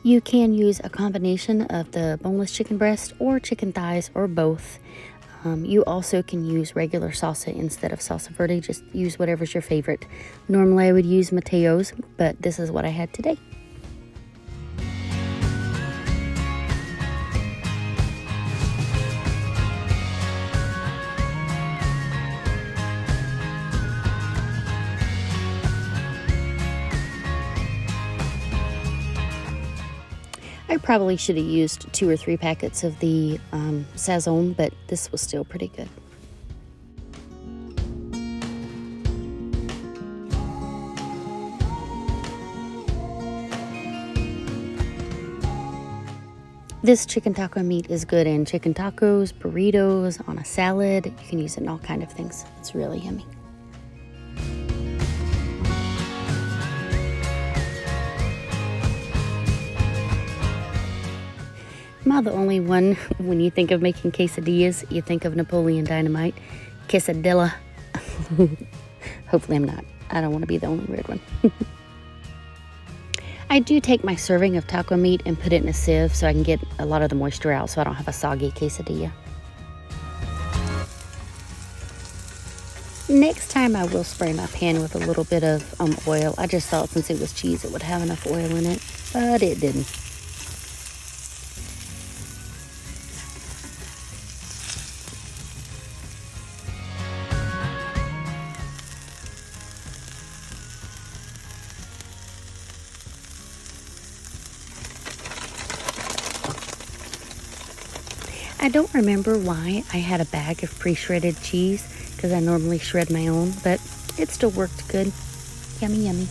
You can use a combination of the boneless chicken breast or chicken thighs or both. You also can use regular salsa instead of salsa verde. Just use whatever's your favorite. Normally I would use Mateo's, but this is what I had today. I probably should have used 2 or 3 packets of the Sazon, but this was still pretty good. This chicken taco meat is good in chicken tacos, burritos, on a salad. You can use it in all kinds of things. It's really yummy. Am I the only one, when you think of making quesadillas, you think of Napoleon Dynamite? Quesadilla. Hopefully I'm not. I don't want to be the only weird one. I do take my serving of taco meat and put it in a sieve so I can get a lot of the moisture out so I don't have a soggy quesadilla. Next time I will spray my pan with a little bit of oil. I just thought since it was cheese it would have enough oil in it, but it didn't. I don't remember why I had a bag of pre-shredded cheese because I normally shred my own, but it still worked good. Yummy, yummy.